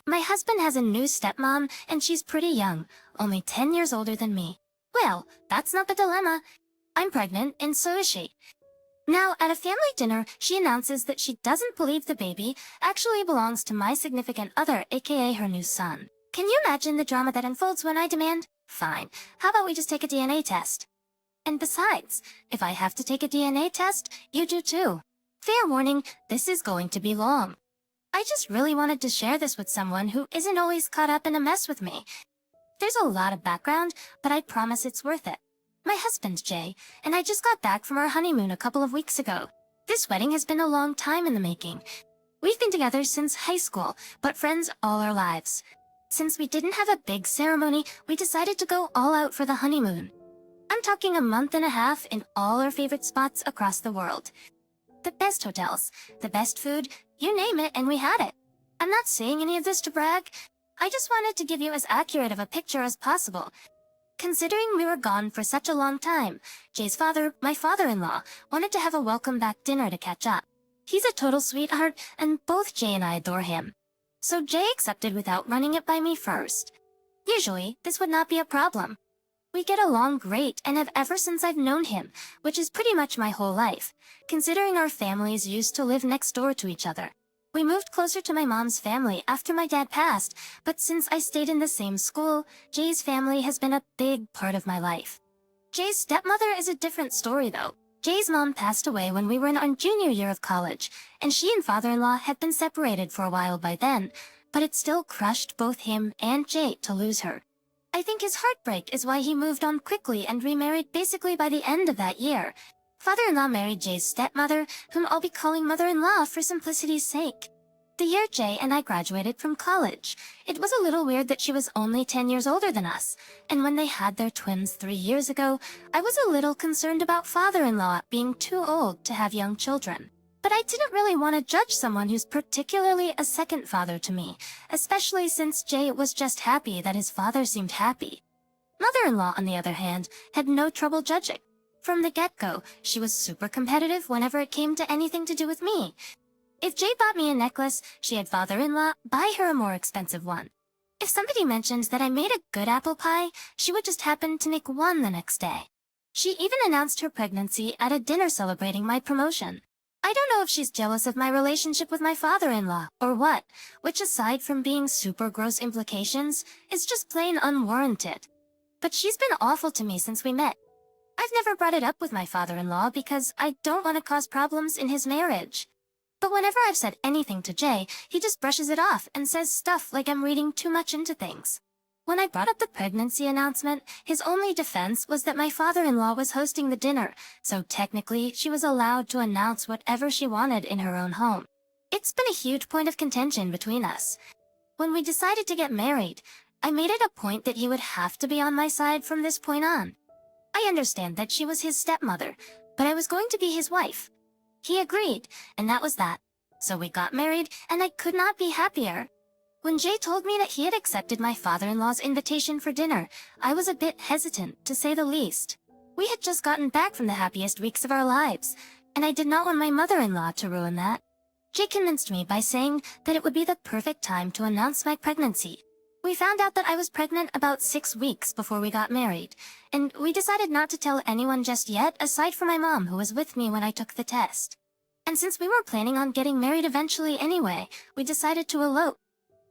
My husband has a new stepmom, and she's pretty young, only 10 years older than me. Well, that's not the dilemma. I'm pregnant, and so is she. Now, at a family dinner, she announces that she doesn't believe the baby actually belongs to my significant other, aka her new son. Can you imagine the drama that unfolds when I demand, "Fine, how about we just take a DNA test?" And besides, if I have to take a DNA test, you do too. Fair warning, this is going to be long. I just really wanted to share this with someone who isn't always caught up in a mess with me. There's a lot of background, but I promise it's worth it. My husband's Jay, and I just got back from our honeymoon a couple of weeks ago. This wedding has been a long time in the making. We've been together since high school, but friends all our lives. Since we didn't have a big ceremony, we decided to go all out for the honeymoon. I'm talking a month and a half in all our favorite spots across the world. The best hotels, the best food, you name it, and we had it. I'm not saying any of this to brag. I just wanted to give you as accurate of a picture as possible. Considering we were gone for such a long time, Jay's father, my father-in-law, wanted to have a welcome back dinner to catch up. He's a total sweetheart, and both Jay and I adore him. So Jay accepted without running it by me first. Usually, this would not be a problem. We get along great and have ever since I've known him, which is pretty much my whole life, considering our families used to live next door to each other. We moved closer to my mom's family after my dad passed, but since I stayed in the same school, Jay's family has been a big part of my life. Jay's stepmother is a different story though. Jay's mom passed away when we were in our junior year of college, and she and father-in-law had been separated for a while by then, but it still crushed both him and Jay to lose her. I think his heartbreak is why he moved on quickly and remarried basically by the end of that year. Father-in-law married Jay's stepmother, whom I'll be calling mother-in-law for simplicity's sake. The year Jay and I graduated from college, it was a little weird that she was only 10 years older than us, and when they had their twins 3 years ago, I was a little concerned about father-in-law being too old to have young children. But I didn't really want to judge someone who's particularly a second father to me, especially since Jay was just happy that his father seemed happy. Mother-in-law, on the other hand, had no trouble judging. From the get-go, she was super competitive whenever it came to anything to do with me. If Jay bought me a necklace, she had father-in-law buy her a more expensive one. If somebody mentioned that I made a good apple pie, she would just happen to make one the next day. She even announced her pregnancy at a dinner celebrating my promotion. I don't know if she's jealous of my relationship with my father-in-law, or what, which aside from being super gross implications, is just plain unwarranted. But she's been awful to me since we met. I've never brought it up with my father-in-law because I don't want to cause problems in his marriage. But whenever I've said anything to Jay, he just brushes it off and says stuff like I'm reading too much into things. When I brought up the pregnancy announcement, his only defense was that my father-in-law was hosting the dinner, so technically she was allowed to announce whatever she wanted in her own home. It's been a huge point of contention between us. When we decided to get married, I made it a point that he would have to be on my side from this point on. I understand that she was his stepmother, but I was going to be his wife. He agreed, and that was that. So we got married, and I could not be happier. When Jay told me that he had accepted my father-in-law's invitation for dinner, I was a bit hesitant, to say the least. We had just gotten back from the happiest weeks of our lives, and I did not want my mother-in-law to ruin that. Jay convinced me by saying that it would be the perfect time to announce my pregnancy. We found out that I was pregnant about 6 weeks before we got married, and we decided not to tell anyone just yet aside from my mom who was with me when I took the test. And since we were planning on getting married eventually anyway, we decided to elope.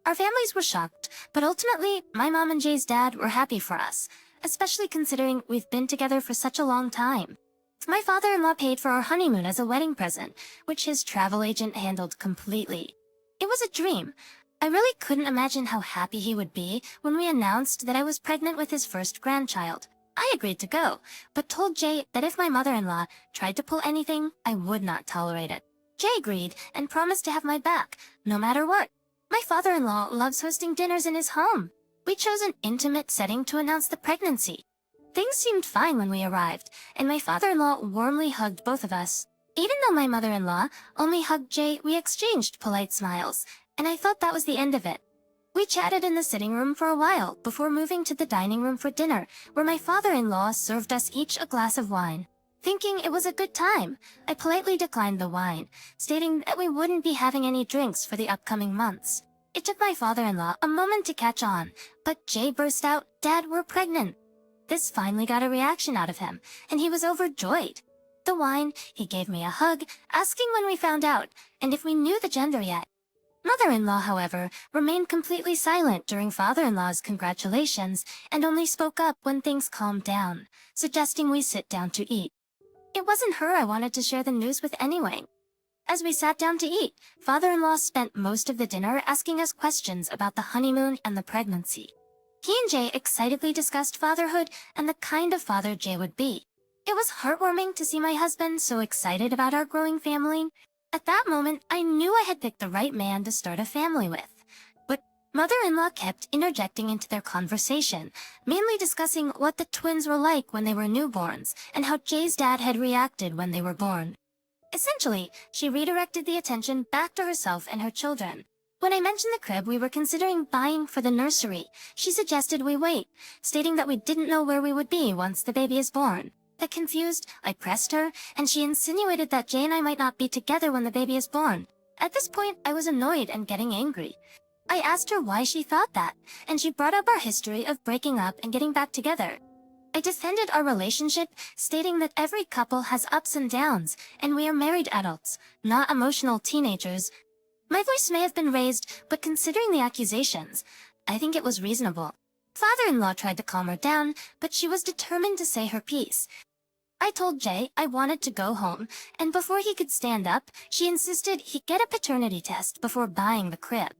Our families were shocked, but ultimately, my mom and Jay's dad were happy for us, especially considering we've been together for such a long time. My father-in-law paid for our honeymoon as a wedding present, which his travel agent handled completely. It was a dream. I really couldn't imagine how happy he would be when we announced that I was pregnant with his first grandchild. I agreed to go, but told Jay that if my mother-in-law tried to pull anything, I would not tolerate it. Jay agreed and promised to have my back, no matter what. My father-in-law loves hosting dinners in his home. We chose an intimate setting to announce the pregnancy. Things seemed fine when we arrived, and my father-in-law warmly hugged both of us. Even though my mother-in-law only hugged Jay, we exchanged polite smiles, and I thought that was the end of it. We chatted in the sitting room for a while before moving to the dining room for dinner, where my father-in-law served us each a glass of wine. Thinking it was a good time, I politely declined the wine, stating that we wouldn't be having any drinks for the upcoming months. It took my father-in-law a moment to catch on, but Jay burst out, "Dad, we're pregnant." This finally got a reaction out of him, and he was overjoyed. The wine, he gave me a hug, asking when we found out, and if we knew the gender yet. Mother-in-law, however, remained completely silent during father-in-law's congratulations and only spoke up when things calmed down, suggesting we sit down to eat. It wasn't her I wanted to share the news with anyway. As we sat down to eat, father-in-law spent most of the dinner asking us questions about the honeymoon and the pregnancy. He and Jay excitedly discussed fatherhood and the kind of father Jay would be. It was heartwarming to see my husband so excited about our growing family. At that moment, I knew I had picked the right man to start a family with. But mother-in-law kept interjecting into their conversation, mainly discussing what the twins were like when they were newborns and how Jay's dad had reacted when they were born. Essentially, she redirected the attention back to herself and her children. When I mentioned the crib we were considering buying for the nursery, she suggested we wait, stating that we didn't know where we would be once the baby is born. That confused, I pressed her, and she insinuated that Jay and I might not be together when the baby is born. At this point, I was annoyed and getting angry. I asked her why she thought that, and she brought up our history of breaking up and getting back together. I defended our relationship, stating that every couple has ups and downs, and we are married adults, not emotional teenagers. My voice may have been raised, but considering the accusations, I think it was reasonable. Father-in-law tried to calm her down, but she was determined to say her piece. I told Jay I wanted to go home, and before he could stand up, she insisted he get a paternity test before buying the crib.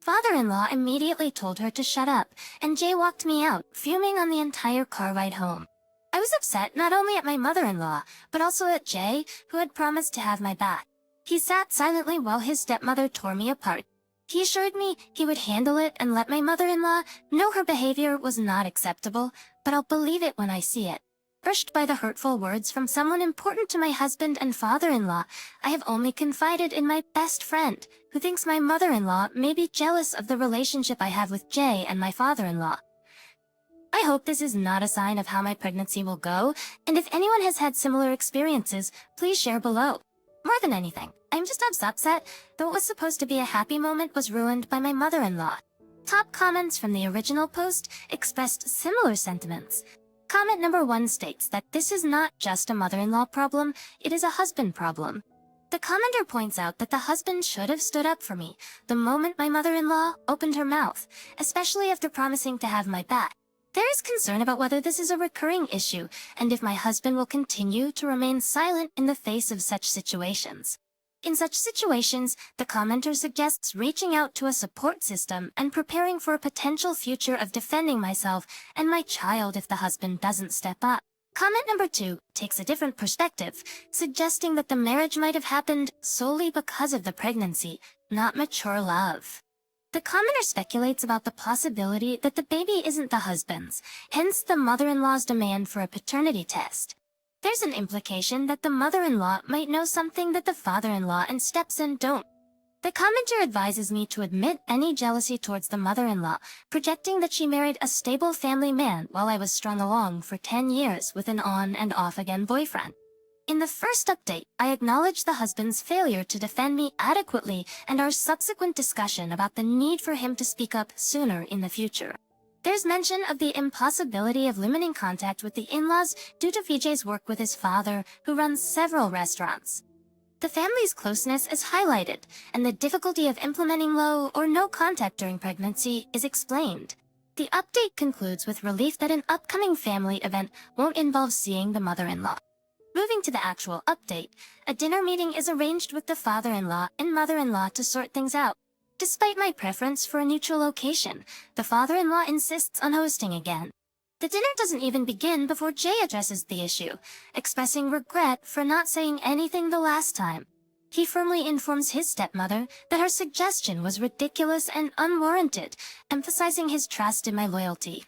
Father-in-law immediately told her to shut up, and Jay walked me out, fuming on the entire car ride home. I was upset not only at my mother-in-law, but also at Jay, who had promised to have my back. He sat silently while his stepmother tore me apart. He assured me he would handle it and let my mother-in-law know her behavior was not acceptable, but I'll believe it when I see it. Crushed by the hurtful words from someone important to my husband and father-in-law, I have only confided in my best friend, who thinks my mother-in-law may be jealous of the relationship I have with Jay and my father-in-law. I hope this is not a sign of how my pregnancy will go, and if anyone has had similar experiences, please share below. More than anything, I'm just as upset that what was supposed to be a happy moment was ruined by my mother-in-law. Top comments from the original post expressed similar sentiments. Comment number 1 states that this is not just a mother-in-law problem, it is a husband problem. The commenter points out that the husband should have stood up for me the moment my mother-in-law opened her mouth, especially after promising to have my back. There is concern about whether this is a recurring issue and if my husband will continue to remain silent in the face of such situations. In such situations, the commenter suggests reaching out to a support system and preparing for a potential future of defending myself and my child if the husband doesn't step up. Comment number 2 takes a different perspective, suggesting that the marriage might have happened solely because of the pregnancy, not mature love. The commenter speculates about the possibility that the baby isn't the husband's, hence the mother-in-law's demand for a paternity test. There's an implication that the mother-in-law might know something that the father-in-law and stepson don't. The commenter advises me to admit any jealousy towards the mother-in-law, projecting that she married a stable family man while I was strung along for 10 years with an on and off again boyfriend. In the first update, I acknowledged the husband's failure to defend me adequately and our subsequent discussion about the need for him to speak up sooner in the future. There's mention of the impossibility of limiting contact with the in-laws due to Vijay's work with his father, who runs several restaurants. The family's closeness is highlighted, and the difficulty of implementing low or no contact during pregnancy is explained. The update concludes with relief that an upcoming family event won't involve seeing the mother-in-law. Moving to the actual update, a dinner meeting is arranged with the father-in-law and mother-in-law to sort things out. Despite my preference for a neutral location, the father-in-law insists on hosting again. The dinner doesn't even begin before Jay addresses the issue, expressing regret for not saying anything the last time. He firmly informs his stepmother that her suggestion was ridiculous and unwarranted, emphasizing his trust in my loyalty.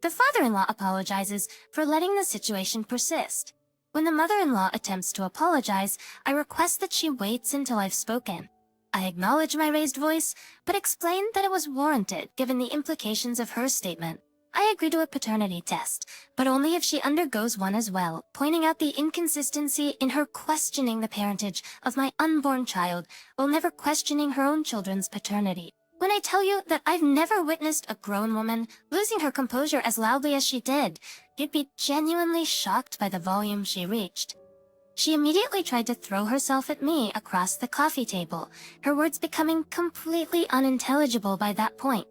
The father-in-law apologizes for letting the situation persist. When the mother-in-law attempts to apologize, I request that she waits until I've spoken. I acknowledge my raised voice, but explain that it was warranted given the implications of her statement. I agree to a paternity test, but only if she undergoes one as well, pointing out the inconsistency in her questioning the parentage of my unborn child while never questioning her own children's paternity. when I tell you that I've never witnessed a grown woman losing her composure as loudly as she did, you'd be genuinely shocked by the volume she reached. She immediately tried to throw herself at me across the coffee table, her words becoming completely unintelligible by that point.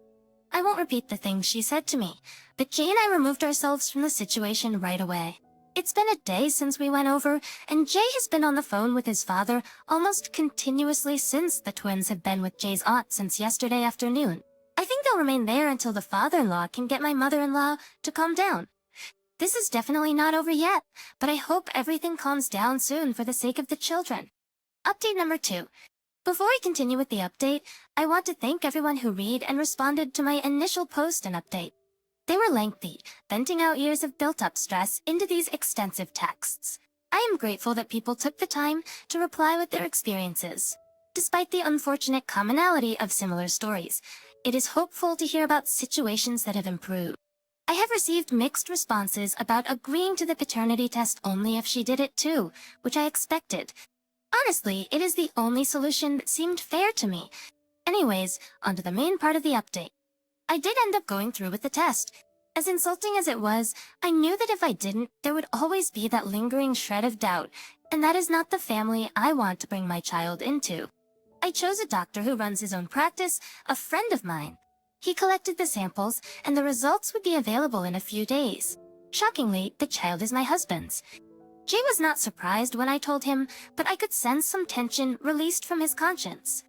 I won't repeat the things she said to me, but Jay and I removed ourselves from the situation right away. It's been a day since we went over, and Jay has been on the phone with his father almost continuously since the twins have been with Jay's aunt since yesterday afternoon. I think they'll remain there until the father-in-law can get my mother-in-law to calm down. This is definitely not over yet, but I hope everything calms down soon for the sake of the children. Update number 2. Before we continue with the update, I want to thank everyone who read and responded to my initial post and update. They were lengthy, venting out years of built-up stress into these extensive texts. I am grateful that people took the time to reply with their experiences. Despite the unfortunate commonality of similar stories, it is hopeful to hear about situations that have improved. I have received mixed responses about agreeing to the paternity test only if she did it too, which I expected. Honestly, it is the only solution that seemed fair to me. Anyways, onto the main part of the update. I did end up going through with the test. As insulting as it was, I knew that if I didn't, there would always be that lingering shred of doubt, and that is not the family I want to bring my child into. I chose a doctor who runs his own practice, a friend of mine. He collected the samples, and the results would be available in a few days. Shockingly, the child is my husband's. Jay was not surprised when I told him, but I could sense some tension released from his conscience.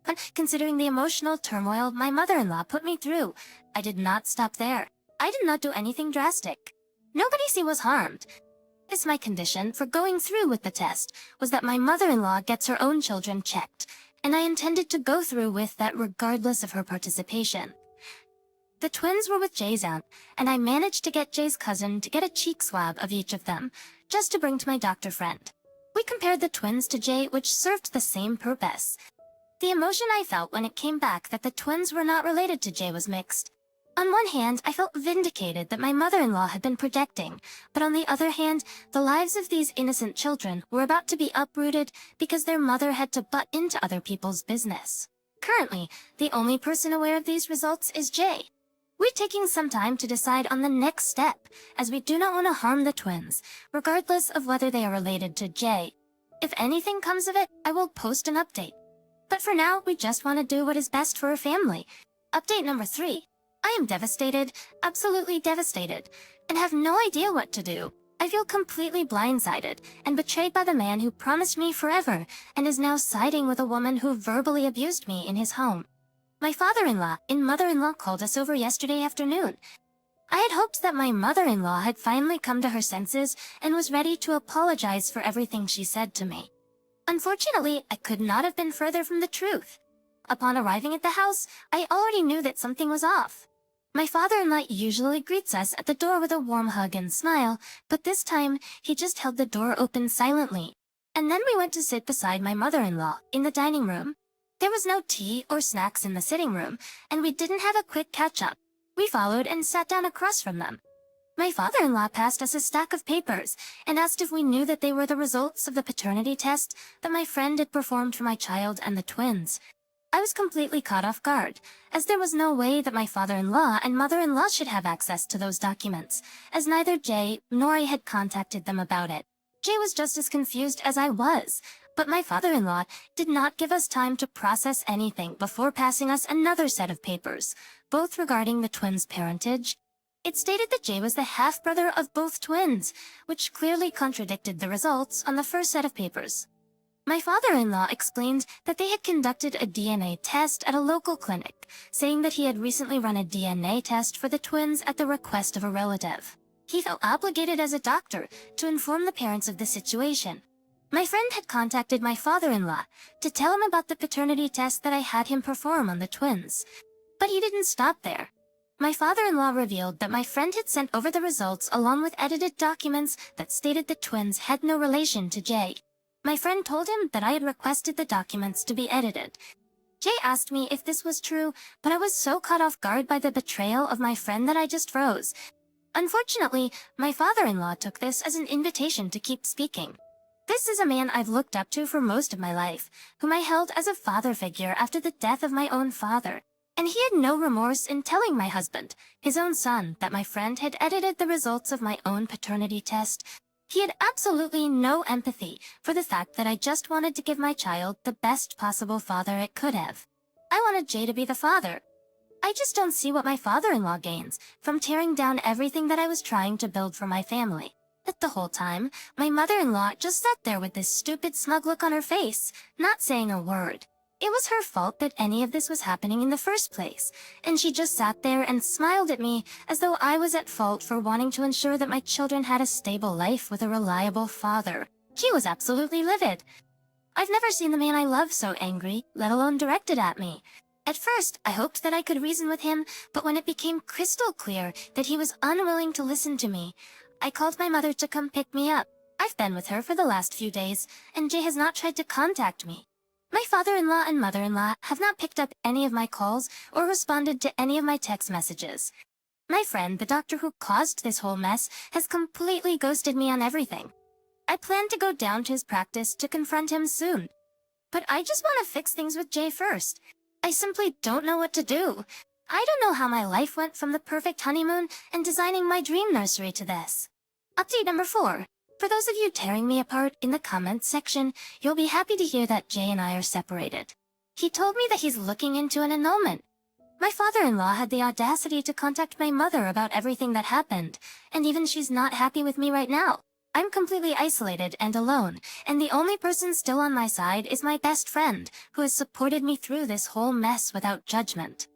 But considering the emotional turmoil my mother-in-law put me through, I did not stop there. I did not do anything drastic. Nobody was harmed. My condition for going through with the test was that my mother-in-law gets her own children checked, and I intended to go through with that regardless of her participation. The twins were with Jay's aunt, and I managed to get Jay's cousin to get a cheek swab of each of them, just to bring to my doctor friend. We compared the twins to Jay, which served the same purpose. The emotion I felt when it came back that the twins were not related to Jay was mixed. On one hand, I felt vindicated that my mother-in-law had been projecting, but on the other hand, the lives of these innocent children were about to be uprooted because their mother had to butt into other people's business. Currently, the only person aware of these results is Jay. We're taking some time to decide on the next step, as we do not want to harm the twins, regardless of whether they are related to Jay. If anything comes of it, I will post an update. But for now, we just want to do what is best for our family. Update number 3. I am devastated, absolutely devastated, and have no idea what to do. I feel completely blindsided and betrayed by the man who promised me forever and is now siding with a woman who verbally abused me in his home. My father-in-law and mother-in-law called us over yesterday afternoon. I had hoped that my mother-in-law had finally come to her senses and was ready to apologize for everything she said to me. Unfortunately, I could not have been further from the truth. Upon arriving at the house, I already knew that something was off. My father-in-law usually greets us at the door with a warm hug and smile, but this time, he just held the door open silently. And then we went to sit beside my mother-in-law in the dining room. There was no tea or snacks in the sitting room, and we didn't have a quick catch-up. We followed and sat down across from them. My father-in-law passed us a stack of papers and asked if we knew that they were the results of the paternity test that my friend had performed for my child and the twins. I was completely caught off guard, as there was no way that my father-in-law and mother-in-law should have access to those documents, as neither Jay nor I had contacted them about it. Jay was just as confused as I was, but my father-in-law did not give us time to process anything before passing us another set of papers, both regarding the twins' parentage. It stated that Jay was the half-brother of both twins, which clearly contradicted the results on the first set of papers. My father-in-law explained that they had conducted a DNA test at a local clinic, saying that he had recently run a DNA test for the twins at the request of a relative. He felt obligated as a doctor to inform the parents of the situation. My friend had contacted my father-in-law to tell him about the paternity test that I had him perform on the twins. But he didn't stop there. My father-in-law revealed that my friend had sent over the results along with edited documents that stated the twins had no relation to Jay. My friend told him that I had requested the documents to be edited. Jay asked me if this was true, but I was so caught off guard by the betrayal of my friend that I just froze. Unfortunately, my father-in-law took this as an invitation to keep speaking. This is a man I've looked up to for most of my life, whom I held as a father figure after the death of my own father. And he had no remorse in telling my husband, his own son, that my friend had edited the results of my own paternity test. He had absolutely no empathy for the fact that I just wanted to give my child the best possible father it could have. I wanted Jay to be the father. I just don't see what my father-in-law gains from tearing down everything that I was trying to build for my family. But the whole time, my mother-in-law just sat there with this stupid smug look on her face, not saying a word. It was her fault that any of this was happening in the first place, and she just sat there and smiled at me as though I was at fault for wanting to ensure that my children had a stable life with a reliable father. She was absolutely livid. I've never seen the man I love so angry, let alone directed at me. At first, I hoped that I could reason with him, but when it became crystal clear that he was unwilling to listen to me, I called my mother to come pick me up. I've been with her for the last few days, and Jay has not tried to contact me. My father-in-law and mother-in-law have not picked up any of my calls or responded to any of my text messages. My friend, the doctor who caused this whole mess, has completely ghosted me on everything. I plan to go down to his practice to confront him soon. But I just want to fix things with Jay first. I simply don't know what to do. I don't know how my life went from the perfect honeymoon and designing my dream nursery to this. Update number 4. For those of you tearing me apart in the comments section, you'll be happy to hear that Jay and I are separated. He told me that he's looking into an annulment. My father-in-law had the audacity to contact my mother about everything that happened, and even she's not happy with me right now. I'm completely isolated and alone, and the only person still on my side is my best friend, who has supported me through this whole mess without judgment.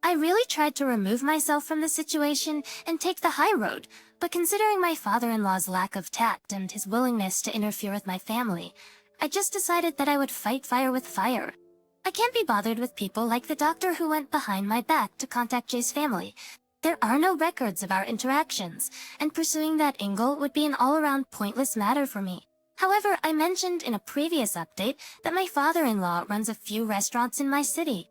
I really tried to remove myself from the situation and take the high road, but considering my father-in-law's lack of tact and his willingness to interfere with my family, I just decided that I would fight fire with fire. I can't be bothered with people like the doctor who went behind my back to contact Jay's family. There are no records of our interactions, and pursuing that angle would be an all-around pointless matter for me. However, I mentioned in a previous update that my father-in-law runs a few restaurants in my city.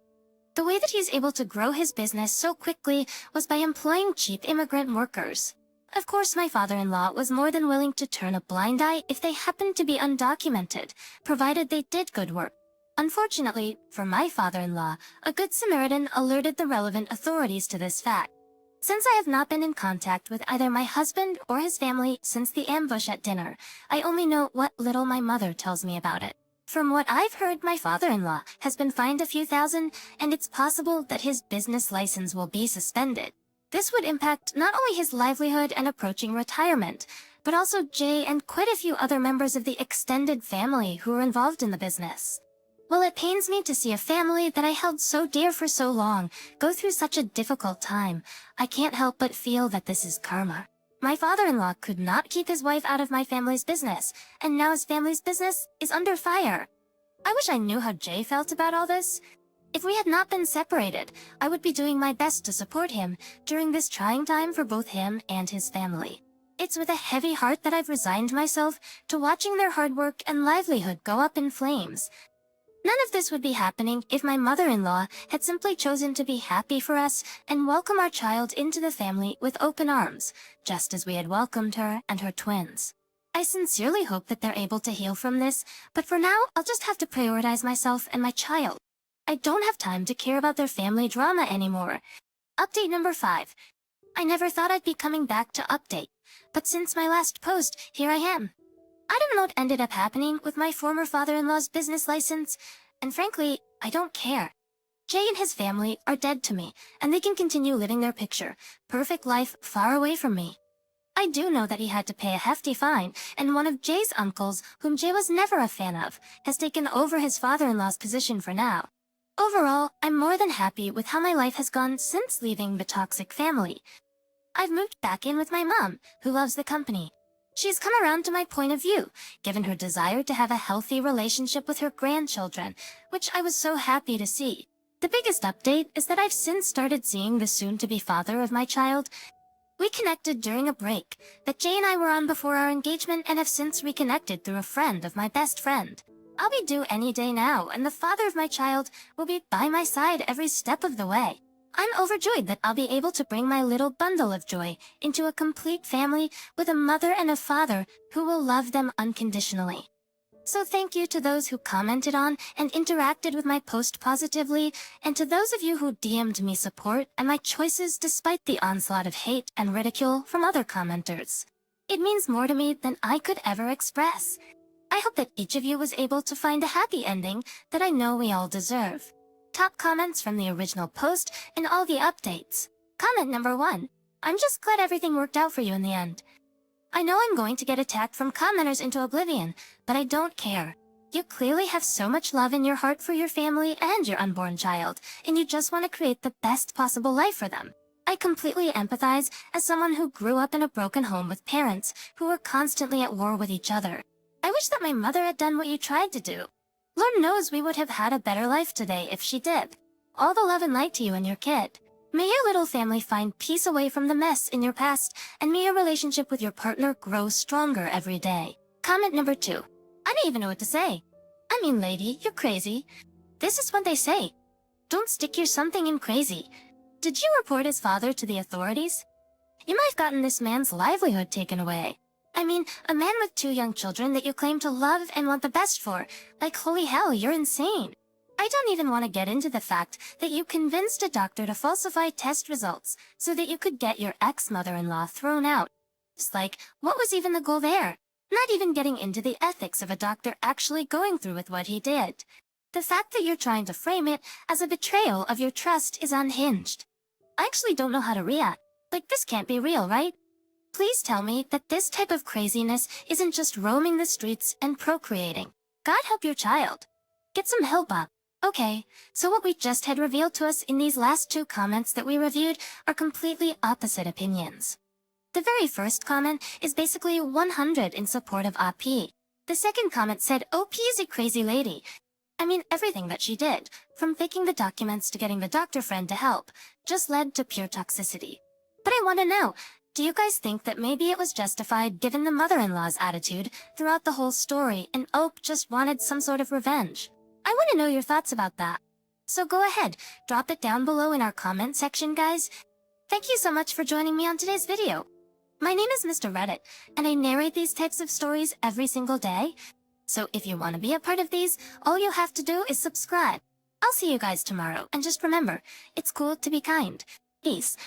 The way that he's able to grow his business so quickly was by employing cheap immigrant workers. Of course, my father-in-law was more than willing to turn a blind eye if they happened to be undocumented, provided they did good work. Unfortunately, for my father-in-law, a good Samaritan alerted the relevant authorities to this fact. Since I have not been in contact with either my husband or his family since the ambush at dinner, I only know what little my mother tells me about it. From what I've heard, my father-in-law has been fined a few thousand, and it's possible that his business license will be suspended. This would impact not only his livelihood and approaching retirement, but also Jay and quite a few other members of the extended family who are involved in the business. While it pains me to see a family that I held so dear for so long go through such a difficult time, I can't help but feel that this is karma. My father-in-law could not keep his wife out of my family's business, and now his family's business is under fire. I wish I knew how Jay felt about all this. If we had not been separated, I would be doing my best to support him during this trying time for both him and his family. It's with a heavy heart that I've resigned myself to watching their hard work and livelihood go up in flames. None of this would be happening if my mother-in-law had simply chosen to be happy for us and welcome our child into the family with open arms, just as we had welcomed her and her twins. I sincerely hope that they're able to heal from this, but for now, I'll just have to prioritize myself and my child. I don't have time to care about their family drama anymore. Update number 5. I never thought I'd be coming back to update, but since my last post, here I am. I don't know what ended up happening with my former father-in-law's business license, and frankly, I don't care. Jay and his family are dead to me, and they can continue living their picture, perfect life far away from me. I do know that he had to pay a hefty fine, and one of Jay's uncles, whom Jay was never a fan of, has taken over his father-in-law's position for now. Overall, I'm more than happy with how my life has gone since leaving the toxic family. I've moved back in with my mom, who loves the company. She's come around to my point of view, given her desire to have a healthy relationship with her grandchildren, which I was so happy to see. The biggest update is that I've since started seeing the soon-to-be father of my child. We connected during a break that Jay and I were on before our engagement and have since reconnected through a friend of my best friend. I'll be due any day now, and the father of my child will be by my side every step of the way. I'm overjoyed that I'll be able to bring my little bundle of joy into a complete family with a mother and a father who will love them unconditionally. So thank you to those who commented on and interacted with my post positively, and to those of you who DM'd me support and my choices despite the onslaught of hate and ridicule from other commenters. It means more to me than I could ever express. I hope that each of you was able to find a happy ending that I know we all deserve. Top comments from the original post and all the updates. Comment number 1. I'm just glad everything worked out for you in the end. I know I'm going to get attacked from commenters into oblivion, but I don't care. You clearly have so much love in your heart for your family and your unborn child, and you just want to create the best possible life for them. I completely empathize as someone who grew up in a broken home with parents who were constantly at war with each other. I wish that my mother had done what you tried to do. Lord knows we would have had a better life today if she did. All the love and light to you and your kid. May your little family find peace away from the mess in your past, and may your relationship with your partner grow stronger every day. Comment number 2. I don't even know what to say. I mean, lady, you're crazy. This is what they say. Don't stick your something in crazy. Did you report his father to the authorities? You might have gotten this man's livelihood taken away. I mean, a man with 2 young children that you claim to love and want the best for. Like, holy hell, you're insane. I don't even want to get into the fact that you convinced a doctor to falsify test results so that you could get your ex-mother-in-law thrown out. It's like, what was even the goal there? Not even getting into the ethics of a doctor actually going through with what he did. The fact that you're trying to frame it as a betrayal of your trust is unhinged. I actually don't know how to react. Like, this can't be real, right? Please tell me that this type of craziness isn't just roaming the streets and procreating. God help your child. Get some help up. Okay, so what we just had revealed to us in these last 2 comments that we reviewed are completely opposite opinions. The very first comment is basically 100 in support of OP. The second comment said OP is a crazy lady. I mean, everything that she did, from faking the documents to getting the doctor friend to help, just led to pure toxicity. But I want to know, do you guys think that maybe it was justified given the mother-in-law's attitude throughout the whole story and Ope just wanted some sort of revenge? I want to know your thoughts about that. So go ahead, drop it down below in our comment section, guys. Thank you so much for joining me on today's video. My name is Mr. Reddit, and I narrate these types of stories every single day. So if you want to be a part of these, all you have to do is subscribe. I'll see you guys tomorrow, and just remember, it's cool to be kind. Peace.